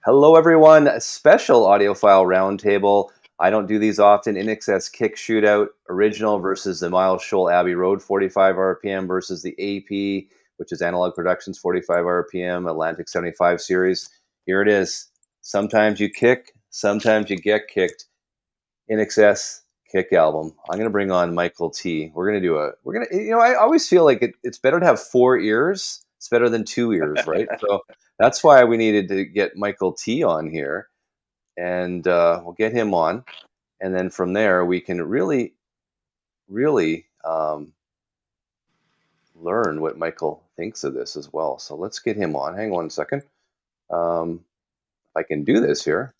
Hello, everyone. A special Audiophile Roundtable. I don't do these often. INXS Kick Shootout, original versus the Miles Shoal Abbey Road 45 RPM versus the AP, which is Analog Productions 45 RPM, Atlantic 75 series. Here it is. Sometimes you kick, sometimes you get kicked. INXS Kick album. I'm going to bring on Michael T. I always feel like it's better to have 4 ears. It's better than 2 ears, right? So that's why we needed to get Michael T on here, and we'll get him on, and then from there we can really, really learn what Michael thinks of this as well. So let's get him on. Hang on a second. If I can do this here.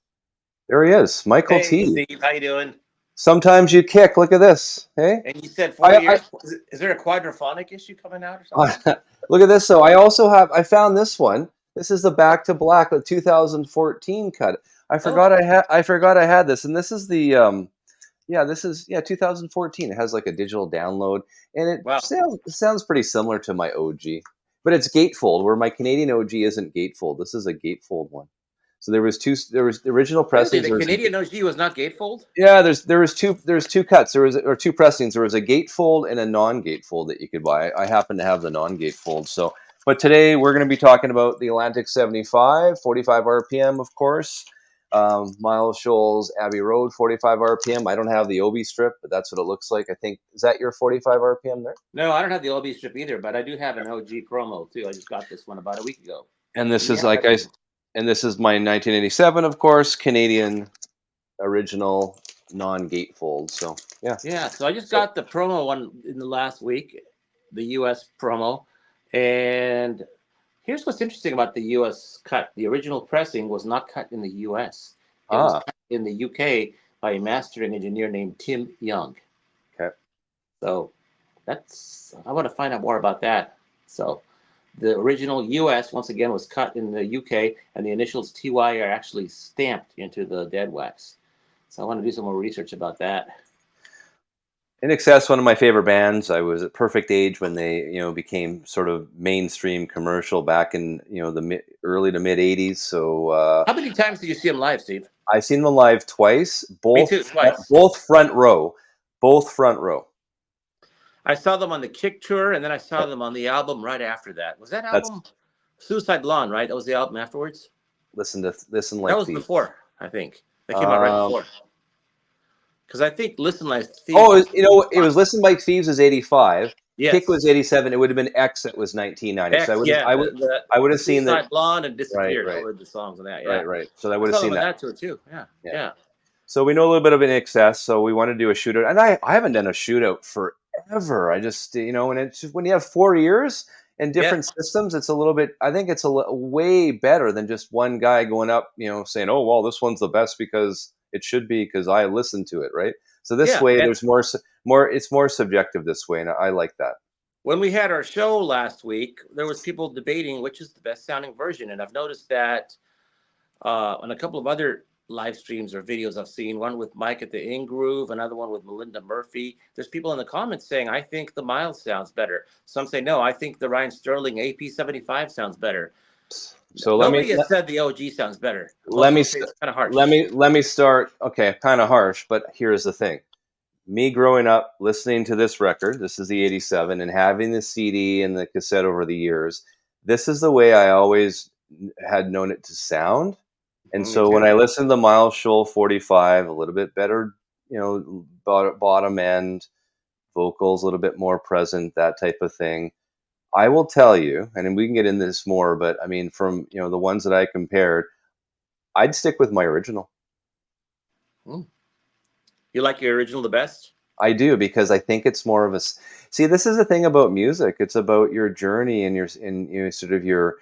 There he is, Michael Hey, T. Steve, how you doing? Sometimes you kick. Look at this. Hey, And you said 4 years. Is there a quadraphonic issue coming out or something? Look at this. So I found this one. This is the Back to Black, the 2014 cut. I forgot I had this, and this is the 2014. It has like a digital download, and Wow. it sounds pretty similar to my OG, but it's gatefold. Where my Canadian OG isn't gatefold. This is a gatefold one. So there was the original Really, pressings. the Canadian OG was not gatefold? Yeah, there's two cuts. There were two pressings. There was a gatefold and a non-gatefold that you could buy. I happen to have the non-gatefold. So, but today we're going to be talking about the Atlantic 75, 45 RPM, of course. Miles Shoals Abbey Road, 45 RPM. I don't have the OB strip, but that's what it looks like. I think, is that your 45 RPM there? No, I don't have the OB strip either, but I do have an OG promo too. I just got this one about a week ago. And this is and this is my 1987, of course, Canadian original non-gatefold. So yeah. Yeah, so I just got the promo one in the last week, the US promo. And here's what's interesting about the US cut. The original pressing was not cut in the US. It was cut in the UK by a mastering engineer named Tim Young. Okay. So I want to find out more about that. So the original US, once again, was cut in the UK, and the initials TY are actually stamped into the dead wax. So I want to do some more research about that. INXS, one of my favorite bands. I was at perfect age when they, became sort of mainstream commercial back in, the early to mid '80s. So How many times did you see them live, Steve? I've seen them live twice. Me too, twice. Both front row. Both front row. I saw them on the Kick tour, and then I saw them on the album right after that. Was that album Suicide Blonde, right? That was the album afterwards? Listen like that was Thieves. Before, I think. That came out right before. Because I think Listen Like Thieves. Oh, it was Listen Like Thieves is 85. Yes. Kick was 87. It would have been X that was 1990. So I would have seen that. Suicide Blonde and Disappeared. Right. I heard the songs on that. Yeah. Right. So I would have seen that tour too. Yeah. So we know a little bit of INXS. So we want to do a shootout, and I haven't done a shootout forever. I just and it's just when you have 4 years and different systems, it's a little bit. I think it's way better than just one guy going up, saying, "Oh, well, this one's the best because it should be because I listened to it," right? So this way, there's more. It's more subjective this way, and I like that. When we had our show last week, there was people debating which is the best sounding version, and I've noticed that on a couple of other live streams or videos I've seen, one with Mike at the In Groove, another one with Melinda Murphy. There's people in the comments saying, I think the Miles sounds better. Some say, no, I think the Ryan Sterling AP75 sounds better. So nobody has said the OG sounds better. Let me kind of harsh. Let me start. Okay, kind of harsh, but here's the thing. Me growing up listening to this record, this is the 87, and having the CD and the cassette over the years, this is the way I always had known it to sound. And so when I listened to the Miles Shoal 45, a little bit better, bottom end, vocals a little bit more present, that type of thing. I will tell you, and we can get into this more, but I mean, from the ones that I compared, I'd stick with my original. You like your original the best? I do, because I think it's more of a. See, this is the thing about music. It's about your journey and sort of your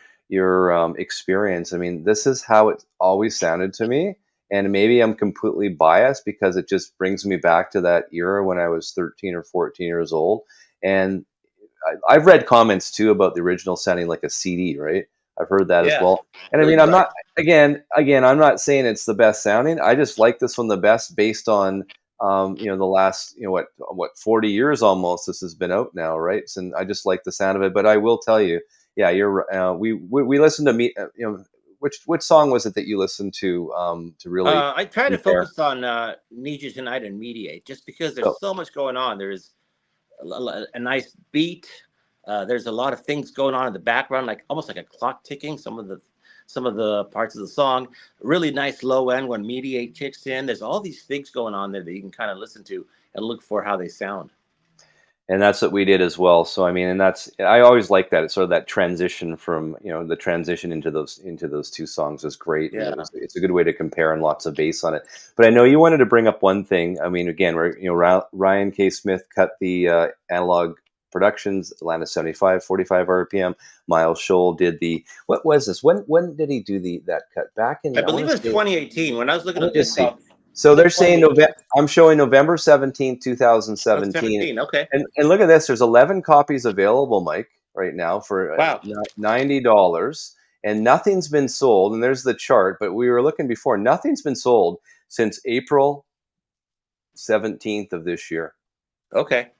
experience. I mean, this is how it always sounded to me, and maybe I'm completely biased because it just brings me back to that era when I was 13 or 14 years old. And I've read comments too about the original sounding like a CD, right? I've heard that as well. And I mean, I'm not again, I'm not saying it's the best sounding. I just like this one the best based on the last, 40 years almost this has been out now, right? And I just like the sound of it. But I will tell you, yeah, you're we listen to me, which song was it that you listened to really I try to compare? focus on Need You Tonight and Mediate, just because there's So so much going on. There's a nice beat. There's a lot of things going on in the background, like almost like a clock ticking. Some of the parts of the song, really nice low end when Mediate kicks in. There's all these things going on there that you can kind of listen to and look for how they sound. and that's what we did as well. So I mean, and that's I always like that. It's sort of that transition from the transition into those two songs is great, and Yeah. it's a good way to compare and lots of bass on it. But I know you wanted to bring up one thing. I mean, again, Ryan K. Smith cut the analog productions Atlanta 75 45 RPM. Miles Scholl did the what was this? When did he do that cut? Back I in I believe want it to was say. 2018. When I was looking Let at me just see. Discogs, it So said they're saying November. 2018. I'm showing November 17th, Oh, 2017, 17. Okay. and look at this. There's 11 copies available, Mike, right now for Wow. $90, and nothing's been sold. And there's the chart. But we were looking before. Nothing's been sold since April 17th of this year, Okay.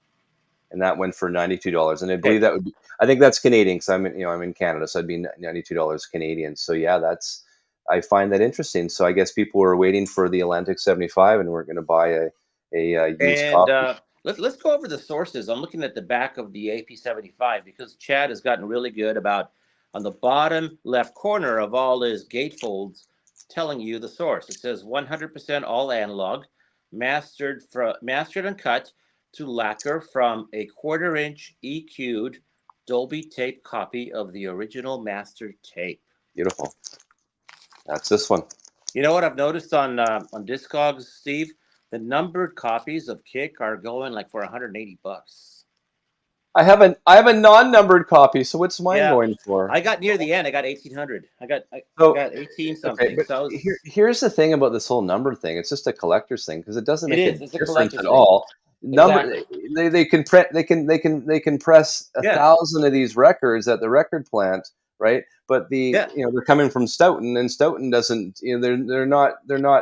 and that went for $92. And I Okay. believe that would be. I think that's Canadian because I'm in Canada, so it'd be $92 Canadian. So yeah, that's. I find that interesting. So I guess people were waiting for the Atlantic 75 and we're going to buy a used And copy. let's go over the sources. I'm looking at the back of the AP75 because Chad has gotten really good about on the bottom left corner of all his gatefolds telling you the source. It says 100% all analog, mastered and cut to lacquer from a quarter-inch EQ'd Dolby tape copy of the original mastered tape. Beautiful. That's this one. You know what I've noticed on Discogs, Steve? The numbered copies of Kick are going like for $180. I have a non-numbered copy, so what's mine Yeah, going for? I got near the end. I got 1,800. I So got 18 okay, something. but So I was. here's the thing about this whole number thing. It's just a collector's thing because it doesn't It make a is. It's a difference collector's at thing. all. Number Exactly. they can press a Yeah. thousand of these records at the record plant, right? But Yeah. they're coming from Stoughton, and Stoughton doesn't they're not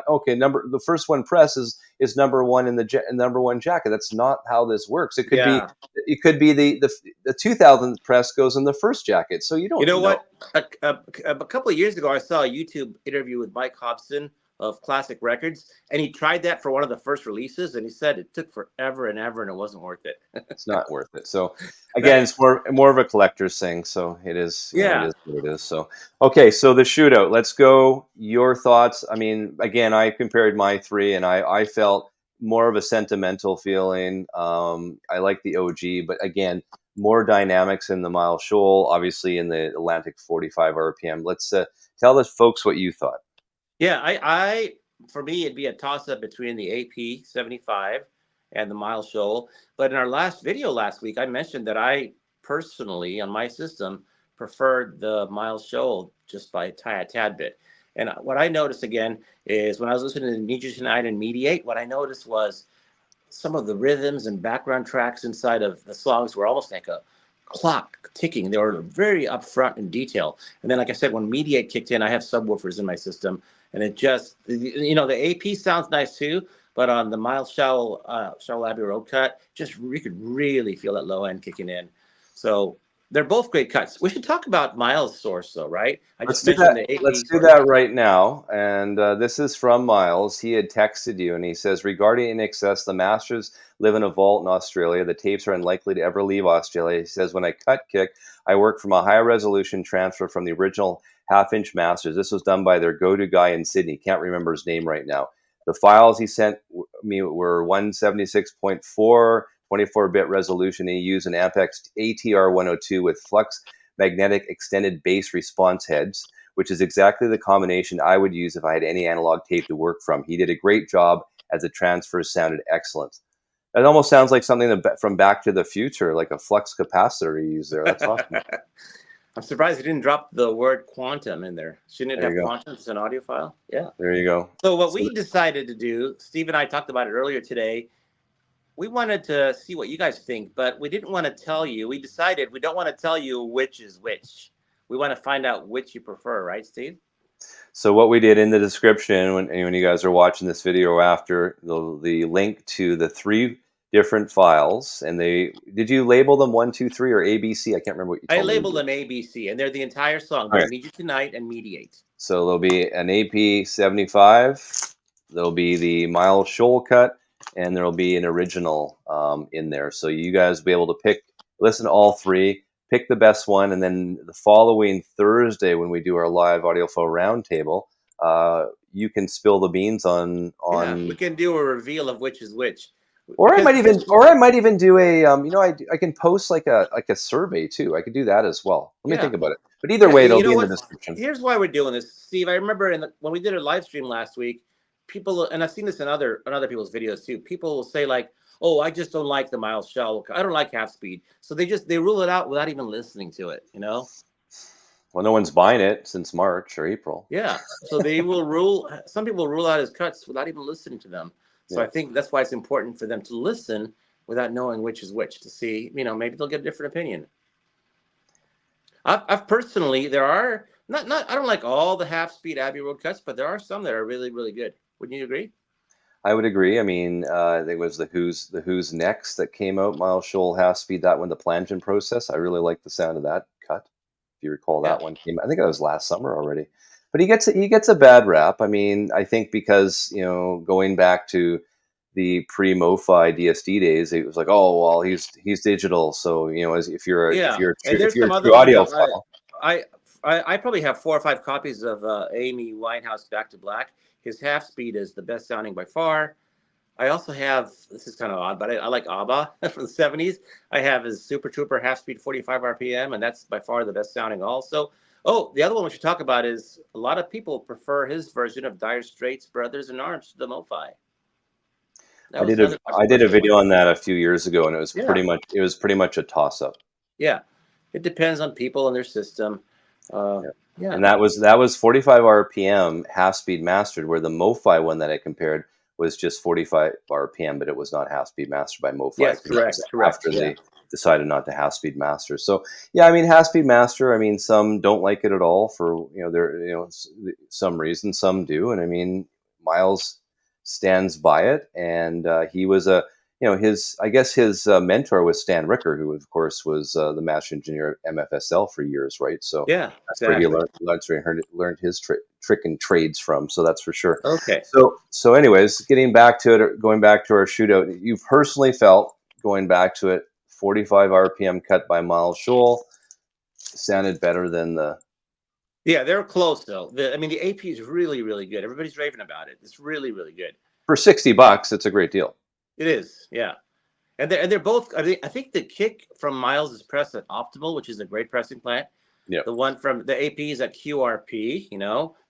okay. The first one press is number one in the number one jacket. That's not how this works. Yeah. It could be the 2000th press goes in the first jacket, so you You don't know know. what? A couple of years ago, I saw a YouTube interview with Mike Hobson of Classic Records, and he tried that for one of the first releases, and he said it took forever and ever, and it wasn't worth it. It's not worth it. So again, That. it's more of a collector's thing. So it is, it Yeah. is what it is. So okay, so the shootout. Let's go. Your thoughts. I mean, again, I compared my three, and I felt more of a sentimental feeling. I like the OG, but again, more dynamics in the Mile Shoal, obviously in the Atlantic 45 RPM. Let's tell the folks what you thought. Yeah, I for me it'd be a toss up between the AP 75 and the Mile Shoal. But in our last video last week, I mentioned that I personally on my system preferred the Mile Shoal just by a tad bit. And what I noticed again is when I was listening to Need You Tonight and Mediate, what I noticed was some of the rhythms and background tracks inside of the songs were almost like a clock ticking. They were very upfront in detail. And then, like I said, when Mediate kicked in, I have subwoofers in my system, and it just, the AP sounds nice too, but on the Miles Shell Abbey Road cut, just you could really feel that low end kicking in. So they're both great cuts. We should talk about Miles' source, though, right? I Let's just do that. mentioned the Let's AP do source. that right now. And this is from Miles. He had texted you, and he says, regarding INXS, the masters live in a vault in Australia. The tapes are unlikely to ever leave Australia. He says, when I cut Kick, I worked from a high resolution transfer from the original half-inch masters. This was done by their go-to guy in Sydney. Can't remember his name right now. The files he sent me were 176.4, 24-bit resolution, and he used an Ampex ATR 102 with flux magnetic extended bass response heads, which is exactly the combination I would use if I had any analog tape to work from. He did a great job as the transfers sounded excellent. That almost sounds like something from Back to the Future, like a flux capacitor you use there. That's awesome. I'm surprised he didn't drop the word quantum in there. Shouldn't it There have you go. quantum as an audiophile? Yeah. There you go. So what So we decided to do, Steve and I talked about it earlier today. We wanted to see what you guys think, but we didn't want to tell you. We decided we don't want to tell you which is which. We want to find out which you prefer, right, Steve? So what we did in the description when you guys are watching this video after the link to the three different files, and did you label them 1, 2, 3 or ABC? I can't remember what you I told me you label did. them ABC, and they're the entire song. All They're right. Need You Tonight and Mediate. So there'll be an AP 75, there'll be the Miles Shoal cut, and there'll be an original in there. So you guys will be able to listen to all three, pick the best one, and then the following Thursday when we do our live audiophile roundtable, you can spill the beans Yeah, we on. can do a reveal of which is which. Or I Because might even, do a, I can post like a survey too. I could do that as well. Let me yeah, think about it. But either yeah, way, it'll you be know in the what? description. Here's why we're doing this, Steve. I remember when we did a live stream last week, people, and I've seen this in other people's videos too. People will say like, "Oh, I just don't like the Miles Shell. I don't like half speed." So they rule it out without even listening to it. You know? Well, no one's buying it since March or April. Yeah. So they will rule. Some people rule out his cuts without even listening to them. So Yeah. I think that's why it's important for them to listen without knowing which is which to see. Maybe they'll get a different opinion. I've personally, there are not I don't like all the half speed Abbey Road cuts, but there are some that are really really good. Wouldn't you agree? I would agree. I mean, I think it was the Who's Next that came out, Miles Shoal half speed, that one, the Plangent process. I really like the sound of that cut. If you recall, Yeah. that one came, I think that was last summer already. But he gets a bad rap. I mean, I think because, going back to the pre-MoFi DSD days, it was like, oh well, he's digital. So, as if you're a if Yeah. you're a And true if there's you're some a other true ones. audiophile. I I probably have 4 or 5 copies of Amy Winehouse Back to Black. His half speed is the best sounding by far. I also have, this is kind of odd, but I like ABBA from the 70s. I have his Super Trooper half speed 45 RPM, and that's by far the best sounding also. Oh, the other one we should talk about is a lot of people prefer his version of Dire Straits Brothers in Arms to the MoFi. That I was did a another I did a controversial one. video on that a few years ago, and Yeah, it was pretty much a toss up. yeah. It depends on people and their system. Uh, Yeah. yeah, And that was 45 RPM half speed mastered, where the MoFi one that I compared was just 45 RPM, but it was not half speed mastered by MoFi yes, because that was correct. after Yeah. they decided not to half speed master. So yeah, I mean half speed master. I mean some don't like it at all for some reason. Some do, and I mean Miles stands by it, and he was a his I guess his mentor was Stan Ricker, who of course was the master engineer at MFSL for years, right? So Yeah, that's where he exactly. learned his trick and trades from. So that's for sure. Okay. So anyways, getting back to it, or going back to our shootout, you personally felt going back to it, 45 RPM cut by Miles Shoal sounded better than the Yeah, they're close though. The AP is really, really good. Everybody's raving about it. It's really, really good. for $60. It's a great deal. It is, yeah. And they're both. I think the kick from Miles is pressed at optimal, which is a great pressing plant. Yeah, The one from the AP is at QRP.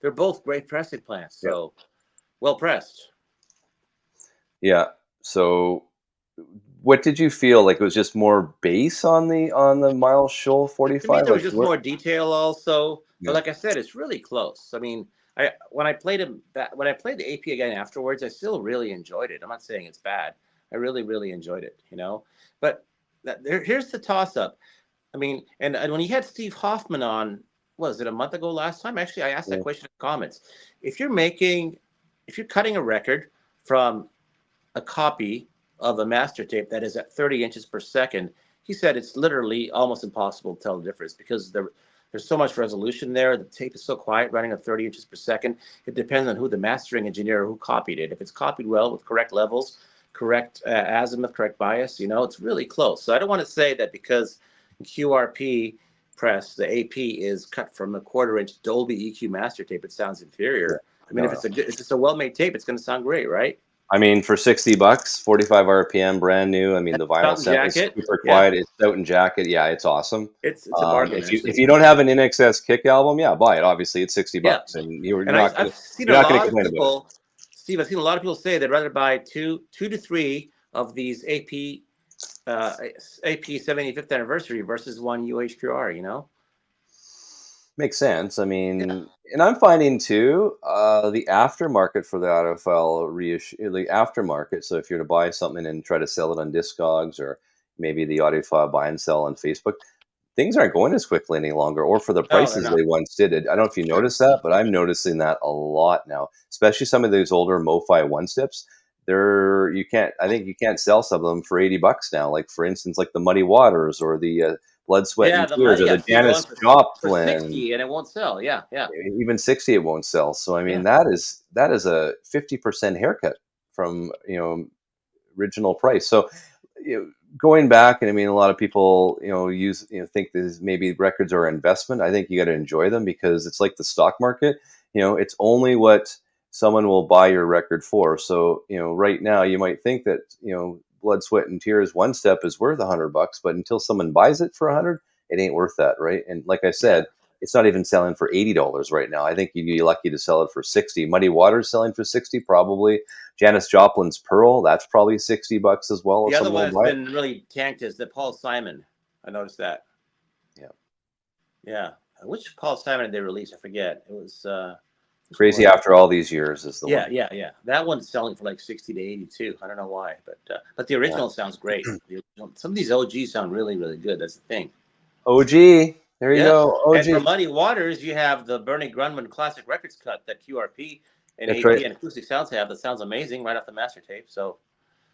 They're both great pressing plants. yeah, So well pressed. yeah. So what did you feel like? It was just more bass on the Miles Shoal To me, 45? there was Like just what? more detail also. But Yeah, like I said, it's really close. I mean, when I played when I played the AP again afterwards, I still really enjoyed it. I'm not saying it's bad. I really, really enjoyed it. But here's the toss up. I mean, and when you had Steve Hoffman on, was it a month ago last time? Actually, I asked that yeah, question in the comments. If you're cutting a record from a copy of a master tape that is at 30 inches per second, he said it's literally almost impossible to tell the difference because there's so much resolution there. The tape is so quiet, running at 30 inches per second. It depends on who the mastering engineer or who copied it. If it's copied well with correct levels, correct azimuth, correct bias, it's really close. So I don't want to say that because QRP press, the AP is cut from a 1/4 inch Dolby EQ master tape, it sounds yeah. inferior. I mean, No, if no. it's a well-made tape, it's going to sound great, right? I mean, for $60, 45 RPM, brand new. I mean, the vinyl Fountain sound is jacket. super Yeah, quiet. It's out in jacket. Yeah, it's awesome. it's a bargain If actually. you don't have an INXS Kick album, yeah, buy it. Obviously, it's 60 Yeah, bucks, and you're and not I've gonna seen you're a not gonna lot of complain about it. people, Steve. I've seen a lot of people say they'd rather buy two to three of these uh, AP 75th anniversary versus one UHQR. Makes sense. I Yeah. mean, and I'm finding too, the aftermarket for the audiophile reissue, the aftermarket. So if you're to buy something and try to sell it on Discogs or maybe the audiophile buy and sell on Facebook, things aren't going as quickly any longer, or for the No, they're prices not. they once did. I don't know That's if you for sure. noticed that, but I'm noticing that a lot now, especially some of those older MoFi one steps. I think you can't sell some of them for $80 now. Like for instance, like the Muddy Waters or the Blood, Sweat Yeah, and the Tears or money the I've seen going Janis for Joplin. 60 and it won't sell. Yeah, yeah, Even 60 it won't sell. So I mean yeah, that is a 50% haircut from original price. So going back, and I mean, a lot of people think this maybe records are an investment. I think you got to enjoy them because it's like the stock market. It's only what someone will buy your record for. So right now you might think that Blood, Sweat and Tears One Step is worth $100, but until someone buys it for 100, it ain't worth that, right? And like I yeah. said, it's not even selling for $80 right now. I think you'd be lucky to sell it for 60. Muddy Waters selling for 60 probably. Janis Joplin's Pearl, that's probably $60 as well if The other someone one will that's buy it. been really tanked is the Paul Simon. I noticed that. Yeah. Yeah, which Paul Simon did they release? I forget. It was which one Crazy was it? After All These Years is the Yeah, one. yeah, yeah. That one's selling for like 60 to 82. I don't know why, but the Yeah. original sounds great. Some of these OGs sound really, really good. That's the thing. OG. There you Yeah. go. And for OG. Muddy Waters, you have the Bernie Grunman Classic Records cut that QRP and That's right. AP and Acoustic Sounds have. That sounds amazing right off the master tape. So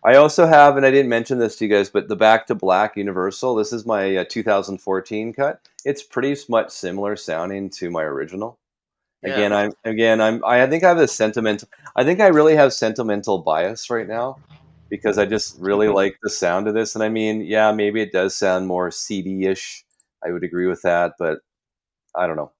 I also have, and I didn't mention this to you guys, but the Back to Black Universal. This is my 2014 cut. It's pretty much similar sounding to my original. yeah. I think I have this sentimental. I think I really have sentimental bias right now because I just really like the sound of this. And I mean, yeah, maybe it does sound more CD-ish. I would agree with that, but I don't know.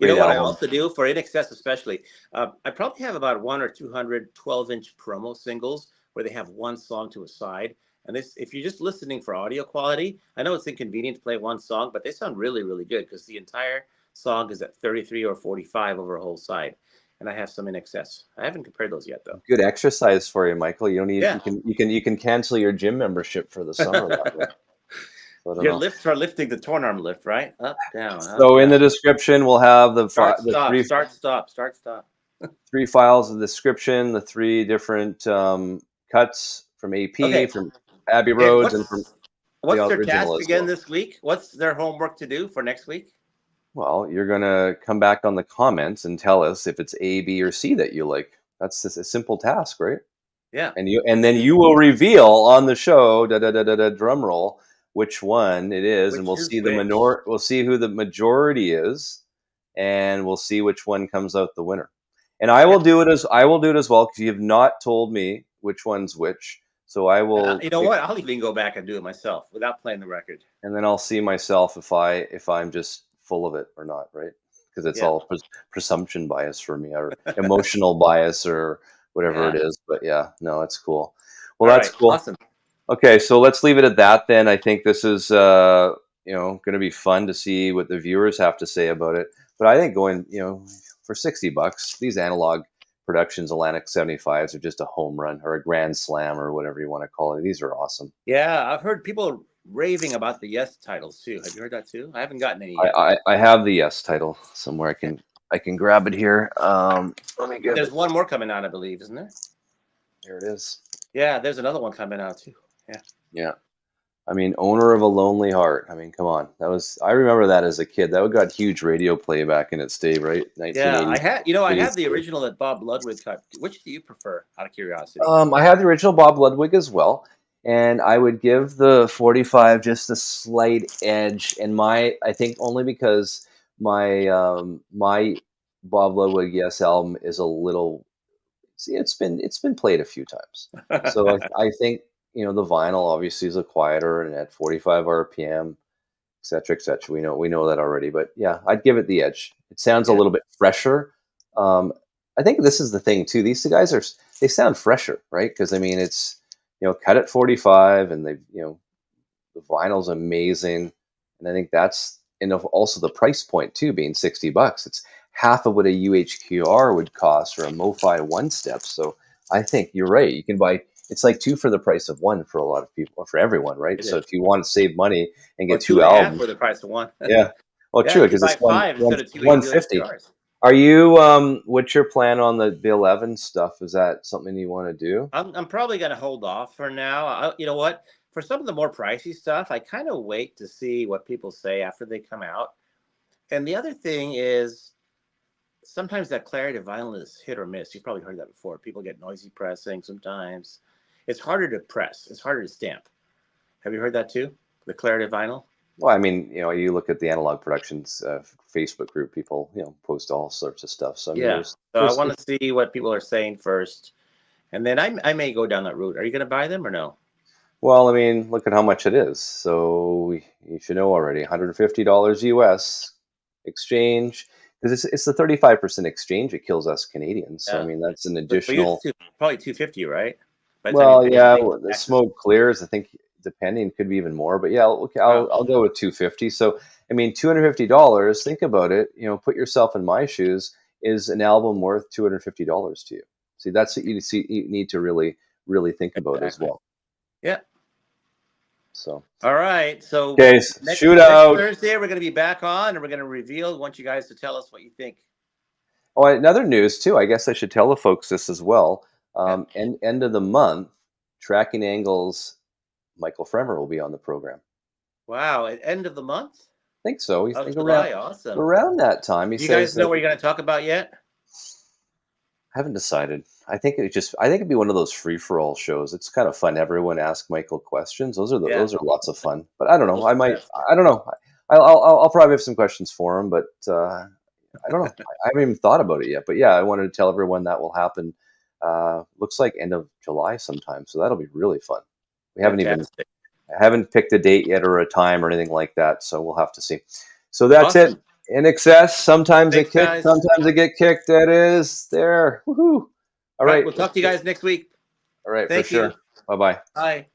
You Great know what I album. also do for INXS especially? I probably have about one or 200 12-inch promo singles where they have one song to a side. And this, if you're just listening for audio quality, I know it's inconvenient to play one song, but they sound really, really good because the entire song is at 33 or 45 over a whole side. And I have some INXS. I haven't compared those yet though. Good exercise for you, Michael. You don't need Yeah. you can cancel your gym membership for the summer that way. So I don't Your know. lifts are lifting the torn arm lift, right? Up, down, up, So in down. the description, we'll have Start, the stop, start, stop, start, stop. three files of the description, the three different cuts from AP, Okay. from Abbey And Roads, and from the what's their original task as again well. this week? What's their homework to do for next week? Well, you're gonna come back on the comments and tell us if it's A, B, or C that you like. That's just a simple task, right? Yeah. And then you will reveal on the show, da da da da da, drum roll, which one it is, and Which is which? we'll see who the majority is, and we'll see which one comes out the winner. And Yeah. I will do it as well because you have not told me which one's which. So I will You know pick, what? I'll even go back and do it myself without playing the record. and then I'll see myself if I'm just full of it or not, right? Because it's Yeah. all presumption bias for me, or emotional bias, or whatever it Yeah. is. But yeah, no, it's cool. Well, All that's right. cool. Awesome. Okay, so let's leave it at that then. I think this is going to be fun to see what the viewers have to say about it. But I think going, for $60, these analog productions, Atlantic 75s are just a home run or a grand slam or whatever you want to call it. These are awesome. Yeah. I've heard people raving about the Yes titles too. Have you heard that too? I haven't gotten any I, yet. I, I have the Yes title somewhere. Yeah. I can grab it here. Let me And grab there's it. one more coming out, I believe, isn't there? There it is. Yeah. There's another one coming out too. Yeah. Yeah. I mean, Owner of a Lonely Heart. I mean, come on. I remember that as a kid. That got huge radio play back in its day, right? Yeah. 1980. I have the original that Bob Ludwig cut. Which do you prefer out of curiosity? I had the original Bob Ludwig as well, and I would give the 45 just a slight edge. And I think only because my Bob Ludwig Yes album is a little. See, it's been played a few times, so I think the vinyl obviously is a quieter and at 45 RPM, etc., etc. We know that already, but yeah, I'd give it the edge. It sounds a Yeah. little bit fresher. Um, I think this is the thing too. These guys they sound fresher, right? Because I mean, it's cut at 45, and they the vinyl's amazing, and I think that's also the price point too, being $60. It's half of what a UHQR would cost or a MoFi one step. So I think you're right. You can buy. It's like two for the price of one for a lot of people, or for everyone, right? It So is. if you want to save money and Or get two two and a half albums, for the price of one. yeah. Well, Yeah, true, you can because it's buy five one instead of two 150. UHQRs. Are you what's your plan on the 11 stuff? Is that something you want to do? I'm probably going to hold off for now. You know what? For some of the more pricey stuff, I kind of wait to see what people say after they come out. And the other thing is, sometimes that clarity of vinyl is hit or miss. You've probably heard that before. People get noisy pressing sometimes. It's harder to press. It's harder to stamp. Have you heard that too? The clarity of vinyl? Well, I mean, you look at the Analog Productions Facebook group, people, post all sorts of stuff. So, I mean, Yeah. there's, So I there's, want to see what people are saying first. And then I may go down that route. Are you going to buy them or no? well, I mean, look at how much it is. So you should know already, $150 US exchange, because it's the 35% exchange that kills us Canadians. So, I Yeah. mean, that's an But for you, additional. it's probably 250, right? By the time you Well, pay yeah, everything, the taxes. smoke clears. I think depending could be even more, but yeah, okay, Wow. I'll go with 250. So I mean, $250. Think about it. Put yourself in my shoes. Is an album worth $250 to you? See, that's what you need to really think about as Exactly. well. Yeah. So All right. So okay, next Shootout. Thursday we're going to be back on, and we're going to reveal. Want you guys to tell us what you think. Oh, another news too. I guess I should tell the folks this as well. Yeah. End of the month, Tracking Angles. Michael Fremer will be on the program. Wow. At end of the month Think so. He's of think around July. Awesome. around that time. He Do you says guys know that. what you're going to talk about yet? I haven't decided. I think it'd be one of those free for all shows. It's kind of fun. Everyone ask Michael questions. Yeah. Those are lots of fun. But I don't know. Those are the best. I don't know. I'll probably have some questions for him, but I don't know. I haven't even thought about it yet. But yeah, I wanted to tell everyone that will happen. Looks like end of July sometime. So that'll be really fun. We Fantastic. haven't picked a date yet or a time or anything like that. So we'll have to see. So that's it. Awesome. INXS. Sometimes they Thanks, kick, guys. sometimes they get kicked. That is there. Woohoo. All All right. right. We'll talk to you guys next week. All right, for Thank you. sure. Bye bye. Bye.